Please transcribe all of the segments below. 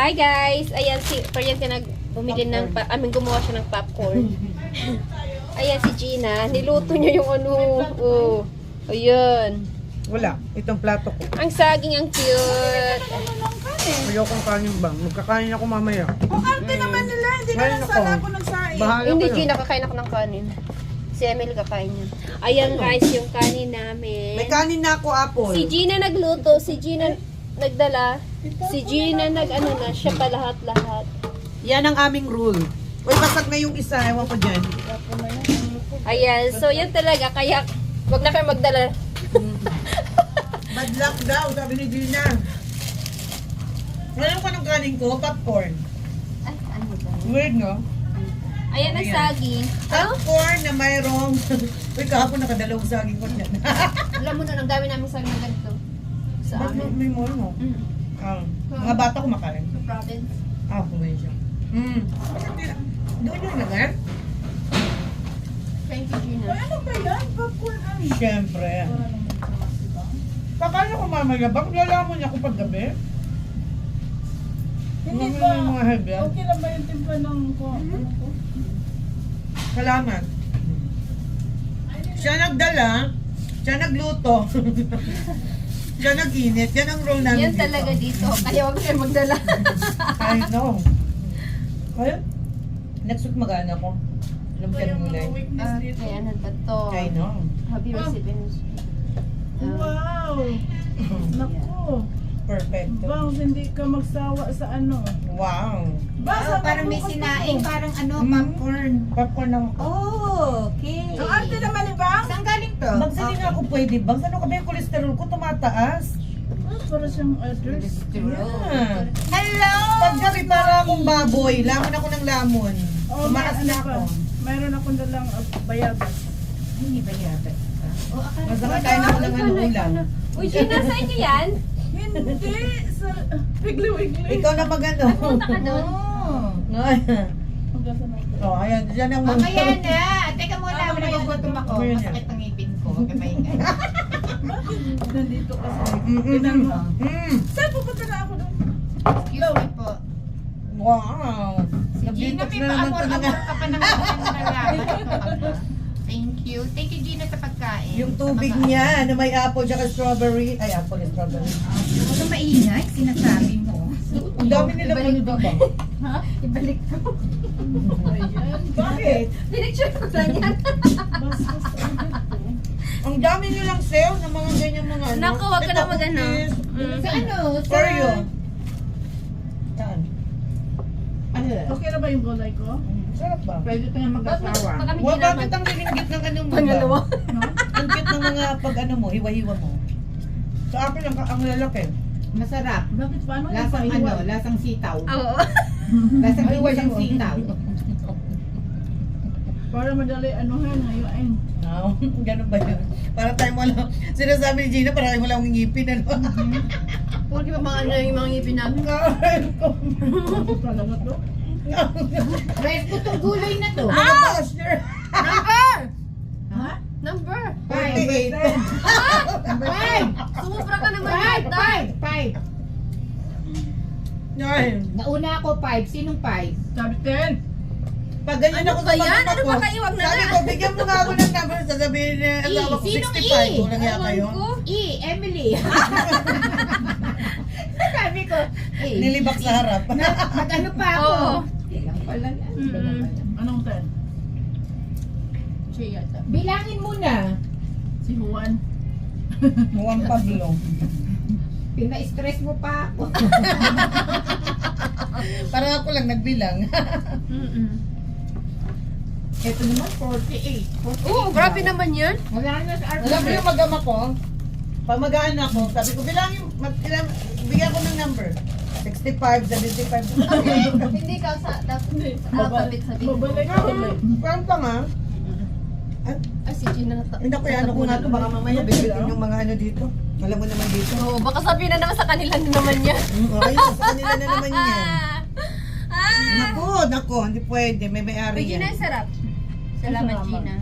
Hi guys! Ayan si Pariente bumili ng gumawa siya ng popcorn. Ayan si Gina, niluto niya yung ano. Oh. Ayan. Wala, itong plato ko. Ang saging, ang cute. Ayokong kanin ba? Magkakain ako mamaya. O, arte naman nila. Hindi na Kain lang ako. sana ako nagsain. Bahala Hindi ko Gina, yun. kakain ako ng kanin. Si Emily kakain yan. Ayan guys, yung kanin namin. May kanin na ako, Apple. Si Gina nagluto, si Gina nagdala, si Gina siya pa lahat-lahat. Yan ang aming rule. Uy, basag na yung isa. Ewan ko dyan. Ayan, so yan talaga, kaya wag na kayo magdala. Bad luck daw, sabi ni Gina. Alam ko ng kanin ko, popcorn. Ay, ano ba? Weird, no? Ayan ang Ayan. saging. Ano? Popcorn na mayroong... Uy, kahapon nakadalawang saging ko dyan. Alam mo na, ang dami namin saging na ganito. Sa Ba't amin. may mo, no? Mm. Mga bata kumakain. Sa province. Provincial. Doon yung lagar? Thank you, Gina. Ay, ano ba yan? Popcorn ano? Siyempre. Kakain ako mamaya. Bakit lalaman niya ako paggabi? Hindi Ano ba? yung mga head yan? Okay lang ba yung timpla ng ko? Ano ko? Salamat. Siya nagdala. Siya nagluto. Siya nag-init. Yan ang role namin Yan talaga dito. Kaya wag kayo magdala. I know. Kaya, next week mag-ano ko. Alam Ito ka yung nulay. mga weakness dito. Okay, ano ba to? I know. Happy recipes. Wow! Naku! Perfecto. Bang, hindi ka magsawa sa ano. Wow. Basta Parang may sinaing, parang ano, Mm. popcorn. Popcorn naman ko. Oh, okay. Ang arte naman ni Bang? Saan galing to? Bang, hindi nga ako pwede. Bang, ano kami yung cholesterol ko tumataas? Para siyang address. Yeah. Hello! Paggabi para akong baboy. Lamon ako ng lamon. Oh, Tumaas na ako. Mayroon akong dalang bayagas. Hindi ba yata? Oh, akala Masakakain ako ng ano ulam. Uy, Gina, sa inyo yan? Hindi! Sa Wiggly-wiggly. Ikaw na magano. Punta ka doon. Oh. Magkasama ko. Oh, ayan. Diyan ang Mamaya na. Teka muna, nagugutom ako. Mamaya na. Masakit ang ngipin ko. Huwag ka maingay. Bakit nandito ka sa... Mm. Saan pupunta na ako doon? Excuse me po. Wow. Si Gina, Nag-detox may na naman paamor-amor talaga. ka pa naman sa nalaman. Thank you. Thank you, Gina, sa pagkain. Yung tubig Sa mga- niya na may apple tsaka strawberry. Ay, apple and strawberry. Huwag ka maingay. Sinasabi mo. Ang dami nila Ibalik pala ko. bang. Ha? Ibalik ko. Ayan. Bakit? Pinicture ko na yan. Basta Ang dami nilang sale ng mga ganyan mga ano. Naku, wag ka Ito, na mag-ano. cookies. Sa ano? Sa... For you. Saan? Ano? Okay na ba yung gulay ko? Sarap ba? Pwede ito nga mag-asawa. Baka may Wow, Gina bakit ang linggit ng ano mo Pangalawa. ba? Ang cute ng mga pag ano mo, hiwa-hiwa mo. Sa akin ang lalaki. Masarap. Bakit paano Lasang yung ano, lasang sitaw. Oo. Lasang Ay, wala isang mo. sitaw. Para madali anuhan, hayuin. No, ganun ba yun? Para tayo mo lang, sinasabi ni Gina, para tayo mo lang ang ngipin, ano? Huwag ba mga ano yung mga ngipin namin? Ako talaga to. Rice ko tong gulay na to. Ah! Sure. Number! Ha? Number! 48. Five! Sumubra ka naman Five! yata. Five! Ay, Nauna ako five. Sinong five? Sabi 10. pag ganyan Ano ako ba sa yan? pagkakas Ano ko, ba kayo? Wag na sabi na. ko, bigyan mo nga ako ng number, sasabihin niya, E, asawa ko sinong 65, E? walang hiya kayo. Ewan ko. E, Emily. Sabi ko, eh. Nilibak sa harap. Mag-ano pa ako? Oo. Ilang pala yan. Anong 10? Siya yata. Bilangin mo na. Si Juan. Juan Pablo. Pina-stress mo pa ako. Parang ako lang nagbilang. Ito naman, 48. Oo, grabe naman yan. Wala na sa Alam mo yung mag-ama ko, pag magaan ako, sabi ko, bilangin, bigyan ko ng number. 65, 75. Hindi ka sa alphabet sabi. Babalik ako. Parang pa nga. Ay, si Gina. Hindi ko ano ko nga to, baka mamaya bibitin yung mga ano dito. Alam mo naman dito. Oo, baka sabihin na naman sa kanila na naman yan. Okay, sa kanila na naman yan. Ah! Nako, hindi pwede. May may-ari Uy, Gina, yan. sarap. Salamat, Salamat. Gina.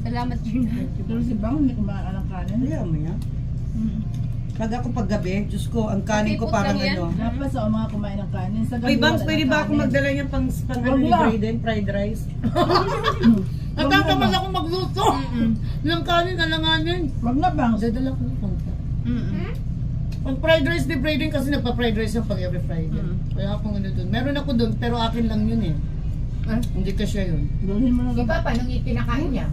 Salamat, Gina. Pero si Bang, hindi ko makakalang kanin. Ayaw mo yan. Pag ako paggabi, Diyos ko, ang kanin ko Seafood parang lang yan. ano. Dapat sa mga kumain ng kanin. Sa gabi, Ay, Bangs, wala pwede ng ba ako kanin. magdala niyan pang ano ni Wala. Brayden, fried rice? Nagkakamal ako magluto. Ng kanin, alanganin. Wag na, Bangs. Dadala ko ng konti. Pag fried rice ni Brayden kasi nagpa-fried rice yung pag every Friday. Kaya ako ano dun. Meron ako dun, pero akin lang yun eh. Hindi ka siya yun. Dalhin mo na Di ba, paano kinakain niya?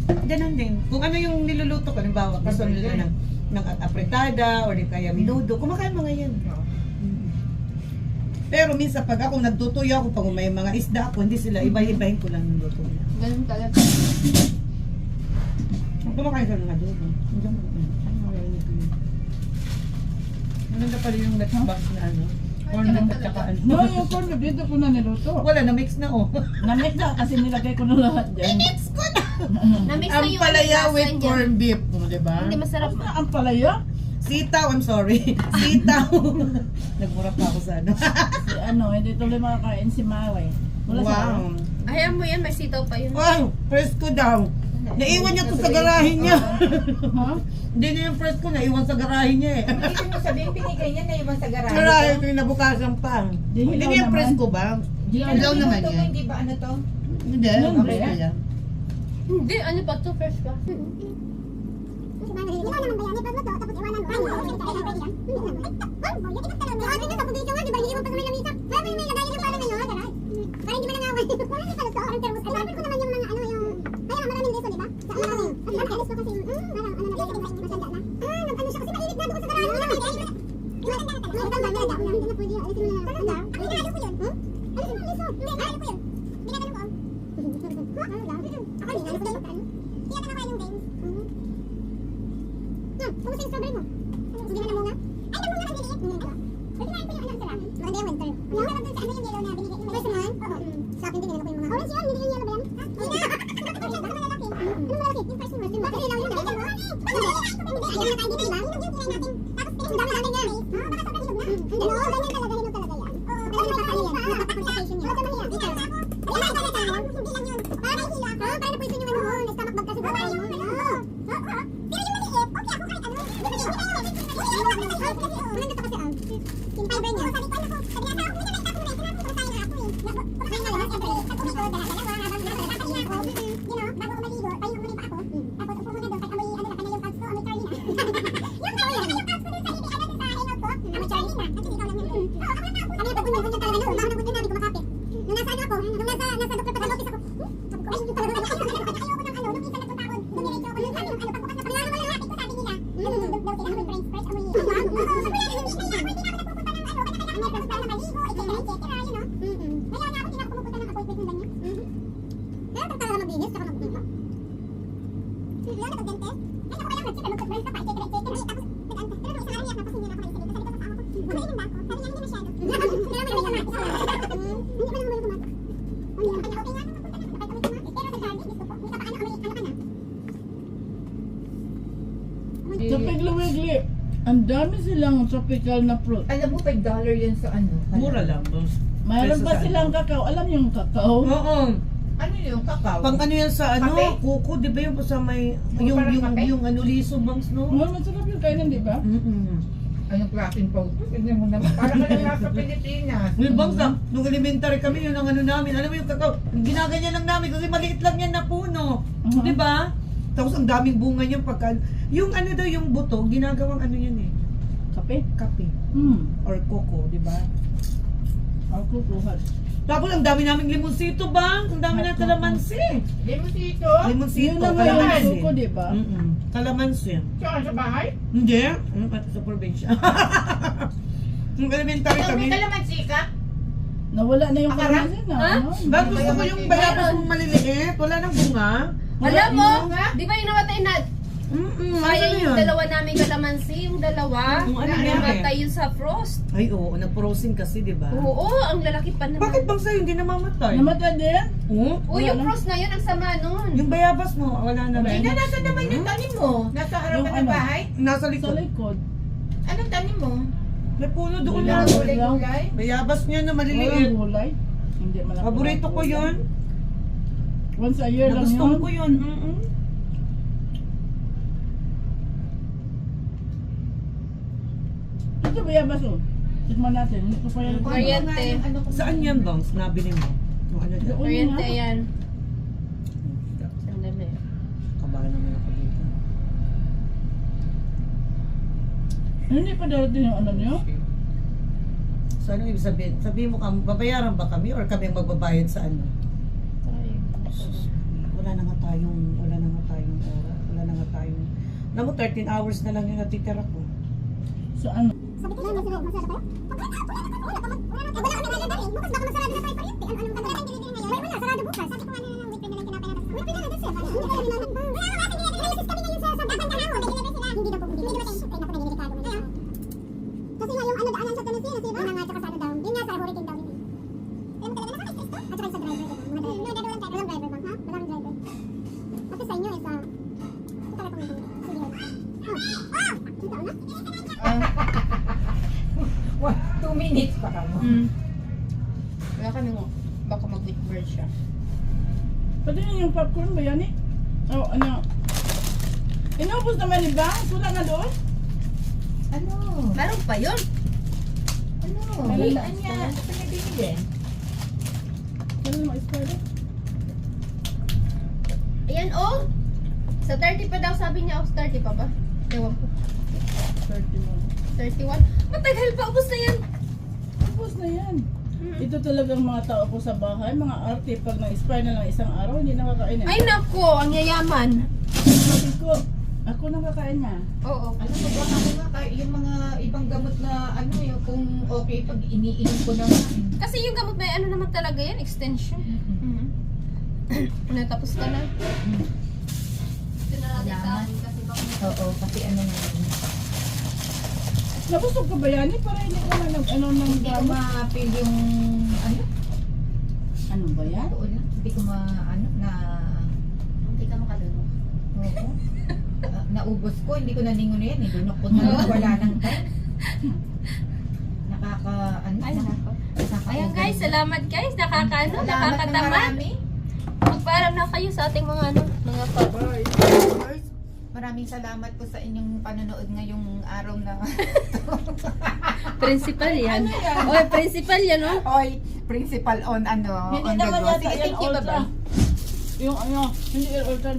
Ganun din. Kung ano yung niluluto ko, halimbawa, gusto nila ng apretada or di kaya minudo, kumakain mga yan. Pero minsan pag ako nagtutuyo ako, pag may mga isda ako, hindi sila, iba-ibahin ko lang yung luto niya. Ganun talaga. Kumakain sila ng adobo. Maganda pala yung let's box na ano. Corn at saka ano. No, yung corn beef dito ko na niluto. Wala, na-mix na oh. Namit na kasi nilagay ko na lahat dyan. Mix ko na! Na-mix na Ang yung palaya lasa with niya. corn beef. Diba? Hindi masarap. Basta ang palaya. Sitaw, I'm sorry. Sitaw. Nagmura pa ako sa ano. Si ano, hindi tuloy makakain si Maway. Wala sa Wow. Ayaw mo yan, may sitaw pa yun. Wow, presko daw. Naiwan niya to sa garahe niya. Ha? Hindi na yung presko, naiwan sa garahe niya eh. Hindi mo sabihin, pinigay niya na iwan sa garahe. Garahe ito yung nabukasan pa. Di Hindi hilaw yung naman. presko ba? Hilaw naman Ito, yan. hindi ba ano to? Hindi, Ano okay ba? yan. Hindi, ano pa to, fresh pa. Kumusta yung strawberry mo? Hindi na namunga? Ay, namunga na diliit. Pwede na ito yung ano sarap. Maganda yung winter. Yung meron dun sa ano yung yellow na binigay. Yung first one? Oo. Sa akin din, ko yung mga... Orange yun, hindi yung yellow ba yan? Hindi na! Ano malalaki? Ano malalaki? Yung first one. Bakit ilaw yun? Hindi. Ayan na tayo dito, diba? Tapos pinag-dami namin niya. Baka sobrang hinog na. Hindi. Oo, ganyan talaga. Hinog talaga yan. Pero nakakano yan. Nakaka-constipation yan. Wala naman yan. Wala naman talaga. Hindi lang yun. Para may hilo ako. Para na-poison yung ano mo. May stomach bug kasi. Oo. Pero yung maliit, okay ako kahit ano. Maganda to kasi yung fiber niya. Sabi ko, ano ko, sabi nga, ako muna, nakita ko muna, kailangan ko kumakain na ako eh. Kumakain na lahat, siyempre. Pag kumiko, dalawa, habang nakakain ako. You know, bago ako maligo, pahinga muna pa ako. Tapos upo muna doon, kahit amoy, ano na, kanay yung pulse ko, amoy Charlina. Yung pulse ko dun sa hangout ko, amoy Charlina. Actually, ikaw lang yun. Oo, ako lang ako. Ano yung pagbunyag talaga nun? Baka nabunyan na, di ko makapit. Nung nasa ano ako, nung nasa doktor pa sa office ako, sabi ko, ay, yung talaga, ayoko ng ano, nung isa nagpunta ako, dumiretso ako, nung sabi ng ano, pagbukas na pagbukas ng hapit ko, sabi nila, nandun daw sila, amoy brain fresh, amoy yun. Oo, hindi na ako napupunta ng ano, kasi kailangan may para maligo, etc., you know. Ngayon nga ako, hindi na ako pumupunta ng appointment ng ganyan. Kaya pagtala na maglinis, saka magpunta. Yun, napag-dentist. Ay, ako kailangan, siyempre, mag-brace ka pa, etc., etc. Tapos, nag-anta. Pero nung isang araw niya, tapos hindi na ako nagsalita. Sabi ko sa tao ko, bumalik ba ako? Sabi niya, hindi masyado. Pero naman may lamati. Hindi pa naman may tumatak. Hindi naman kanya, okay nga, napunta na. Kahit amoy tumatis. Pero sa garlic, gusto ko. Yung sa paano, amoy, ano ka na? Sa Piggly, ang dami silang tropical na fruit. Alam mo, $5 yan sa ano? Mura lang, boss. Mayroon Kaysa pa sa silang kakao. Alam yung kakao? Oo. Ano yung kakao? Pang ano yan sa ano, Kape? kuko, di ba yung sa may, Parang yung kape? ano, liso bangs, no? Masarap yung kainan, di ba? Anong klaseng photo? Tignan mo naman. Parang ka lang nasa Pilipinas. May bangs na, nung elementary kami, yun ang ano namin, alam mo yung kakao, ginaganyan lang namin kasi maliit lang yan na puno. Di ba? Tapos ang daming bunga niyan pagka, yung ano daw, yung buto, ginagawang ano yan eh, Kape? kape or coco, di ba? Ako kuhat. Tapos ang dami naming limonsito ba? Ang dami na kalamansi. Limosito? Yun Limonsito, na nga yung kalamansi. suko, di ba? Kalamansi. Saan sa bahay? Hindi. Sa probinsya. Nung elementary Ito, kami. may kalamansi ka? Nawala na yung Akara? kalamansi na. Ha? ano? Bakit gusto mo yung bayabas mong maliliit? Wala nang bunga? Alam mo, nga? di ba yung namatay na, Ano sayang yung yun? dalawa namin kalamansi, yung dalawa, Ano na yan? namatay yun sa frost. Ay, oo. Nag-frozen kasi, di ba? Oo, ang lalaki pa naman. Bakit bang sa'yo hindi namamatay? Namatay din? Oo. Oo, yung frost na yun, ang sama nun. Yung bayabas mo, wala na rin. Gina, nasa naman yung tanim mo? Nasa harapan Yung ng ano? bahay? Nasa Sa likod. likod. Anong tanim mo? May puno doon Wala. na. Gulay-gulay? Bayabas niya na Walang maliliit. gulay. Hindi malaki. Paborito ko yun. Once a year lang Nagustuhan yun. ko yun. Ito ba yabas oh? Tikman natin. Hindi ko pa yan. Kuryente. Ano ko Saan yan, Bongs? Nabili mo? Yung ano dyan? Kuryente, ayan. Sandali. Kabahan naman ako dito. Hindi pa darating yung ano niyo? So ano ibig sabihin? Sabihin mo, babayaran ba kami or kami ang magbabayad sa ano? Wala na nga tayong oras. Wala na nga tayong... Alam mo, 13 hours na lang yung natitira ko. So ano? Sabi ko, masarado kayo? Wala kami na dali. Bukas baka masarado na tayo kuryente. Anong gagawin natin ngayon? Wala, sarado bukas. Sabi ko nga na lang, weekend na lang tinapay natin. Weekend na lang, that's it. Hindi kami naman. Wala naman ating nililis kami ngayon sa dapat kahapon. Nag-deliver sila. Hindi daw po. Hindi dumating. Ay, naku, nagdelikado mo. Kaya, kasi nga yung ano daanan sa Tennessee, nasi ba? Nga tsaka sa ano daw. Yun nga sa hurricane daw. Kaya mo talaga nakaka-stress to? At saka sa driver. Mga driver. No, walang driver ba? Ha? Walang driver. Kasi sa inyo, sa... Ito talaga kung sige. Oh! Ito na? 2 minutes pa ka mo. Wala kami mo. Baka mag-wheat bird siya. Pati yun yung popcorn ba yan eh? Oh, ano? Inubos naman ni Bangs? Wala na doon? Ano? Meron pa yun. Ano? Kailan na? Saan niya? Saan niya binili? Kailan mo expire? Ayan, oh. Sa 30 pa daw, sabi niya. Oh, 30 pa ba? Ewan ko. 31. 31? Matagal pa. Ubus na yan. Tapos na yan. Ito talagang mga tao ko sa bahay, mga arte, pag na-expire na lang isang araw, hindi nakakain eh. Ay, nako. Ang yayaman. Sabi ko, ako nakakain niya. Oo. Alam mo ba ako nga, kahit yung mga ibang gamot na ano, yung kung okay, pag iniinom ko naman. Kasi yung gamot na ano naman talaga yan, extension. Natapos ka na. Ito na natin sa Yaman. akin kasi baka Oo, kasi ano nga yun. Nabusog ka ba yan eh? Para hindi ko na ano ng Hindi ko gamot. ma-feel yung ano. Ano ba yan? Doon lang. Hindi ko ano na hindi ka makadunok. oo. Naubos ko, hindi ko naningon na yan. Dunok ko na lang, wala nang time. Ay, nako. Ayan guys, salamat guys. Nakakaano, Salamat ng nakakatamad. marami. Magpaalam na kayo sa ating mga ano, mga followers. Maraming salamat po sa inyong panonood ngayong araw na Principal yan. Oy, principal yan, oh. Oy, principal on ano, Hindi on the naman go. yata Sige, yan thank you, ultra. bye-bye. Yung ano, hindi ultra.